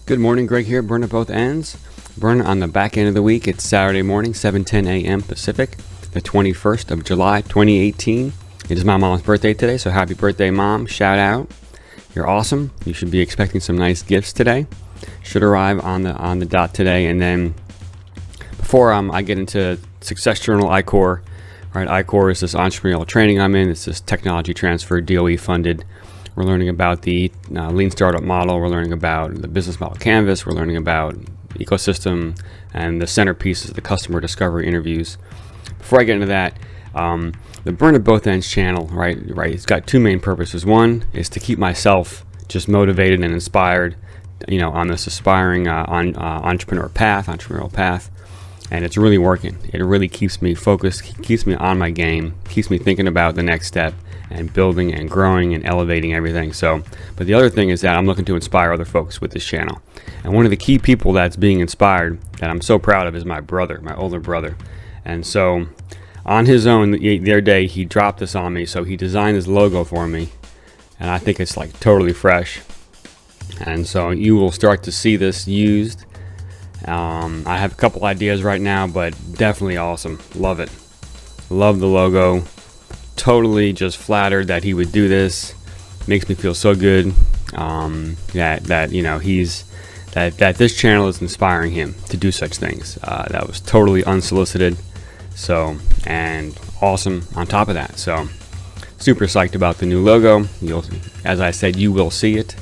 Good morning, Greg here, burn at both ends. Burn on the back end of the week. It's Saturday morning, 7:10 a.m. Pacific, the 21st of July, 2018. It is my mom's birthday today, so happy birthday, Mom. Shout out. You're awesome. You should be expecting some nice gifts today. Should arrive on the dot today. And then before I get into Success Journal iCore, right? iCore is this entrepreneurial training I'm in. It's this technology transfer, DOE funded. We're learning about the lean startup model. We're learning about the business model canvas. We're learning about ecosystem, and the centerpiece is the customer discovery interviews. Before I get into that, the Burn at Both Ends channel, right? It's got two main purposes. One is to keep myself just motivated and inspired, on this aspiring entrepreneurial path, and it's really working. It really keeps me focused, keeps me on my game, keeps me thinking about the next step and building and growing and elevating everything. So, but the other thing is that I'm looking to inspire other folks with this channel. And one of the key people that's being inspired that I'm so proud of is my brother, my older brother. And so on his own, the other day, he dropped this on me. So he designed this logo for me, and I think it's like totally fresh. And so you will start to see this used. I have a couple ideas right now, but definitely awesome. Love it. Love the logo. Totally just flattered that he would do this. Makes me feel so good that this channel is inspiring him to do such things. That was totally unsolicited. So, and awesome on top of that. So, super psyched about the new logo. As I said, you will see it.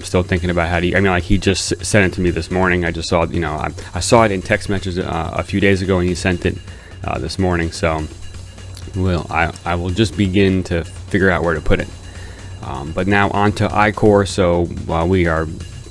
Still thinking about how to. He just sent it to me this morning. I just saw it. I saw it in text messages a few days ago, and he sent it this morning. So. I will just begin to figure out where to put it. But now on to iCore. So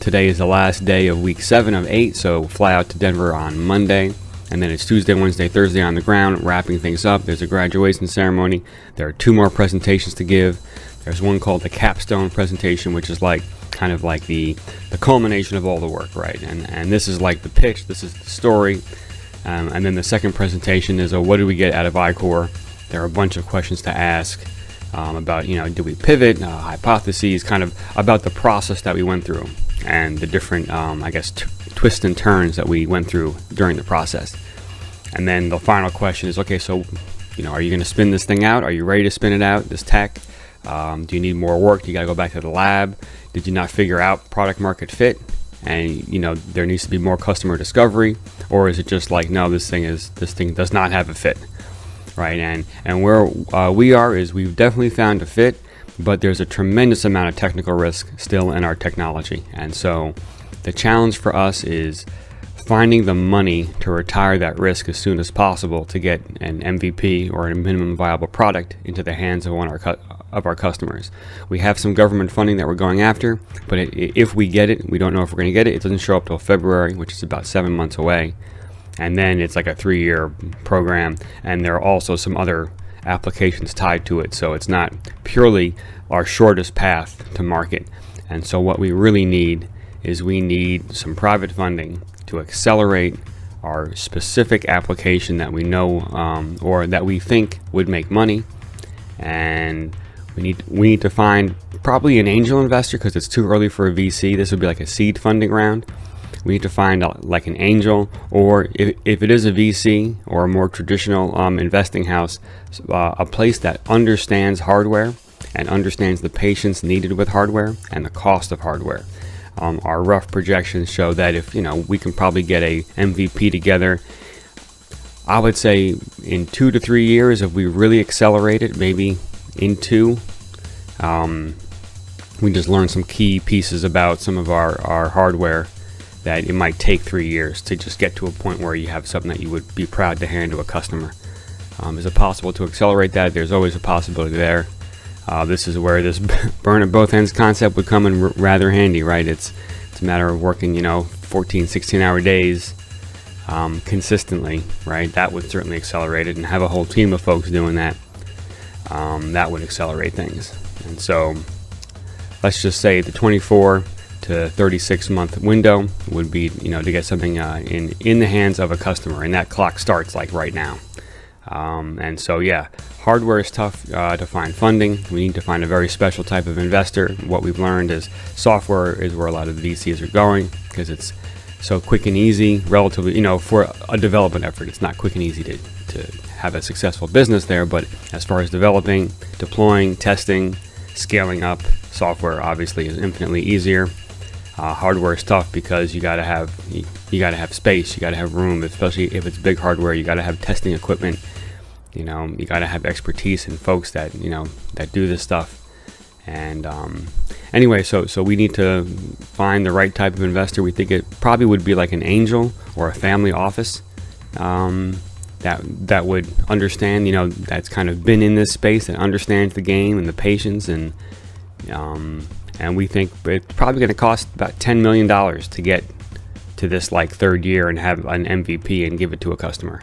today is the last day of week 7 of 8. So fly out to Denver on Monday. And then it's Tuesday, Wednesday, Thursday on the ground, wrapping things up. There's a graduation ceremony. There are 2 more presentations to give. There's one called the capstone presentation, which is kind of like the culmination of all the work, right? And this is like the pitch. This is the story. And then the second presentation is what did we get out of iCore? There are a bunch of questions to ask about, do we pivot, hypotheses, kind of about the process that we went through and the different, twists and turns that we went through during the process. And then the final question is, okay, so, are you going to spin this thing out? Are you ready to spin it out, this tech? Do you need more work? Do you got to go back to the lab? Did you not figure out product market fit? And, there needs to be more customer discovery? Or is it just like, no, this thing does not have a fit? Right, and where we are is we've definitely found a fit, but there's a tremendous amount of technical risk still in our technology. And so the challenge for us is finding the money to retire that risk as soon as possible to get an MVP or a minimum viable product into the hands of of our customers. We have some government funding that we're going after, but if we get it, we don't know if we're going to get it. It doesn't show up till February, which is about 7 months away. And then it's like a 3-year program, and there are also some other applications tied to it. So it's not purely our shortest path to market. And so what we really need is we need some private funding to accelerate our specific application that we know or that we think would make money. And we need to find probably an angel investor, because it's too early for a VC. This would be like a seed funding round. We need to find like an angel, or if it is a VC or a more traditional investing house, a place that understands hardware and understands the patience needed with hardware and the cost of hardware. Our rough projections show that if we can probably get a MVP together, I would say in 2 to 3 years, if we really accelerate it, maybe in 2. We just learn some key pieces about some of our hardware, that it might take 3 years to just get to a point where you have something that you would be proud to hand to a customer. Is it possible to accelerate that? There's always a possibility there. This is where this burn at both ends concept would come in rather handy, right? It's a matter of working, 14, 16-hour days consistently, right? That would certainly accelerate it, and have a whole team of folks doing that. That would accelerate things. And so let's just say the 24 to 36 month window would be, to get something in the hands of a customer, and that clock starts like right now. And so, yeah, hardware is tough to find funding. We need to find a very special type of investor. What we've learned is software is where a lot of the VCs are going because it's so quick and easy, relatively, for a development effort. It's not quick and easy to have a successful business there, but as far as developing, deploying, testing, scaling up, software obviously is infinitely easier. Hardware is tough because you gotta have space, you gotta have room, especially if it's big hardware. You gotta have testing equipment. You gotta have expertise and folks that that do this stuff. And anyway, so we need to find the right type of investor. We think it probably would be like an angel or a family office that would understand, that's kind of been in this space, that understands the game and the patience, and we think it's probably going to cost about $10 million to get to this third year and have an MVP and give it to a customer.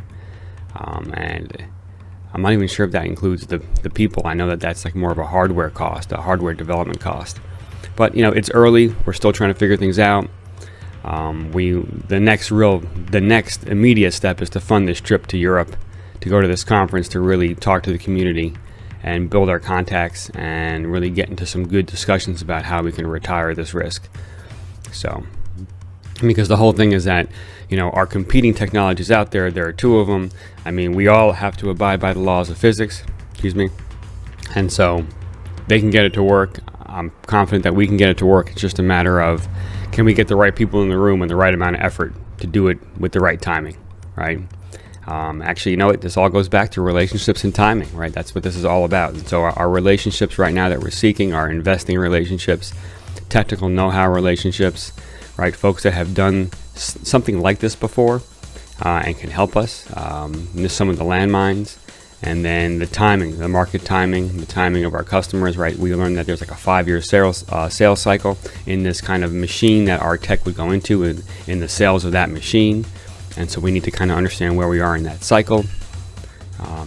And I'm not even sure if that includes the people. I know that's more of a hardware cost, a hardware development cost. But it's early. We're still trying to figure things out. The next immediate step is to fund this trip to Europe, to go to this conference, to really talk to the community and build our contacts and really get into some good discussions about how we can retire this risk. So, because the whole thing is that, our competing technologies out there are two of them. I mean, we all have to abide by the laws of physics, and so they can get it to work. I'm confident that we can get it to work. It's just a matter of, can we get the right people in the room and the right amount of effort to do it with the right timing, right? Actually, this all goes back to relationships and timing, right? That's what this is all about. And so our relationships right now that we're seeking are investing relationships, technical know-how relationships, right? Folks that have done something like this before and can help us, miss some of the landmines. And then the timing, the market timing, the timing of our customers, right? We learned that there's a 5-year sales cycle in this kind of machine that our tech would go into in the sales of that machine. And so we need to kind of understand where we are in that cycle.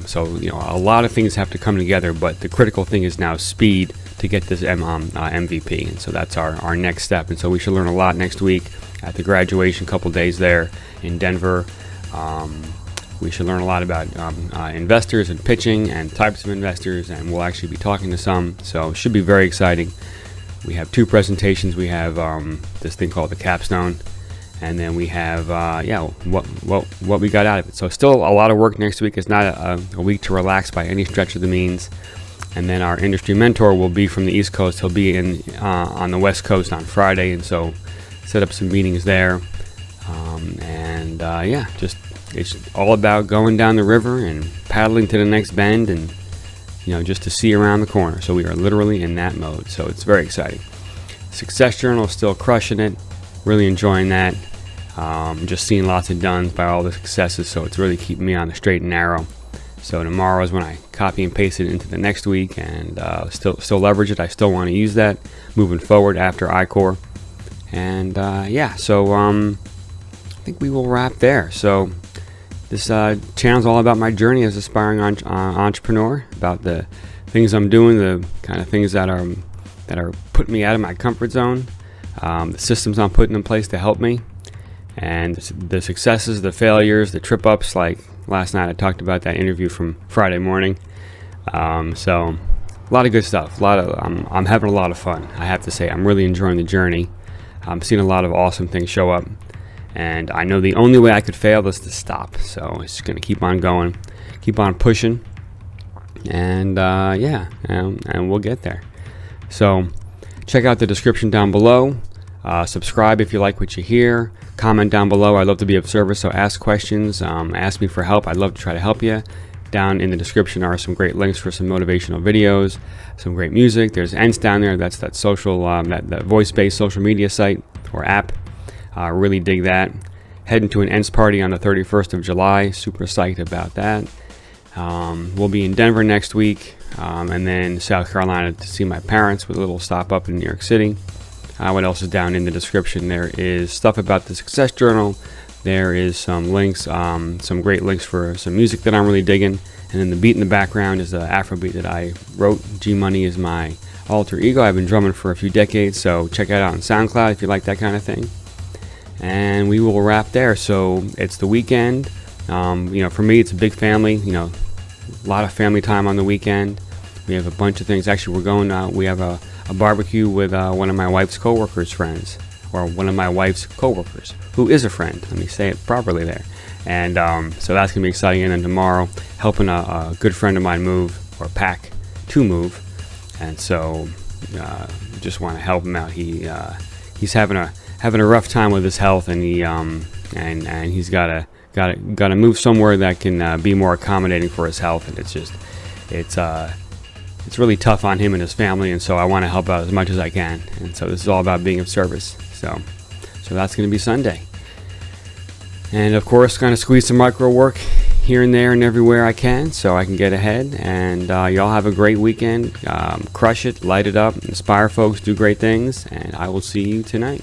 So a lot of things have to come together, but the critical thing is now speed to get this MVP. And so that's our next step. And so we should learn a lot next week at the graduation, couple days there in Denver. We should learn a lot about investors and pitching and types of investors, and we'll actually be talking to some. So it should be very exciting. We have 2 presentations. We have this thing called the capstone, and then we have what we got out of it. So still a lot of work next week. It's not a week to relax by any stretch of the means. And then our industry mentor will be from the East Coast. He'll be on the West Coast on Friday, and so set up some meetings there. It's all about going down the river and paddling to the next bend, and just to see around the corner. So we are literally in that mode. So it's very exciting. Success Journal is still crushing it. Really enjoying that. Just seeing lots of done by all the successes. So it's really keeping me on the straight and narrow. So tomorrow is when I copy and paste it into the next week, and still leverage it. I still want to use that moving forward after iCore. And so I think we will wrap there. So this channel is all about my journey as aspiring entrepreneur, about the things I'm doing, the kind of things that are putting me out of my comfort zone, the systems I'm putting in place to help me, and the successes, the failures, the trip ups. Like last night, I talked about that interview from Friday morning. So a lot of good stuff. I'm having a lot of fun. I have to say, I'm really enjoying the journey. I'm seeing a lot of awesome things show up. And I know the only way I could fail is to stop. So it's going to keep on going, keep on pushing, and and we'll get there. So check out the description down below. Subscribe if you like what you hear. Comment down below. I'd love to be of service, so ask questions. Ask me for help. I'd love to try to help you. Down in the description are some great links for some motivational videos, some great music. There's Ents down there. That's that social, that voice-based social media site or app. Really dig that. Heading to an Ents party on the 31st of July. Super psyched about that. We'll be in Denver next week, and then South Carolina to see my parents with a little stop up in New York City. What else is down in the description? There is stuff about the Success Journal. There is some links, some great links for some music that I'm really digging. And then the beat in the background is the Afrobeat that I wrote. G Money is my alter ego. I've been drumming for a few decades, so check it out on SoundCloud if you like that kind of thing. And we will wrap there. So it's the weekend. For me, it's a big family. a lot of family time on the weekend. We have a bunch of things. Actually, we're going. We have a barbecue with one of my wife's coworkers' friends, or one of my wife's coworkers, who is a friend. Let me say it properly there. And so that's gonna be exciting. And then tomorrow, helping a good friend of mine move, or pack to move. And so just want to help him out. He's having a rough time with his health, and and he's got to move somewhere that can be more accommodating for his health. And it's really tough on him and his family, and so I want to help out as much as I can. And so this is all about being of service. So that's going to be Sunday. And of course, going to squeeze some micro work here and there and everywhere I can, so I can get ahead. And y'all have a great weekend. Crush it, light it up, inspire folks, do great things, and I will see you tonight.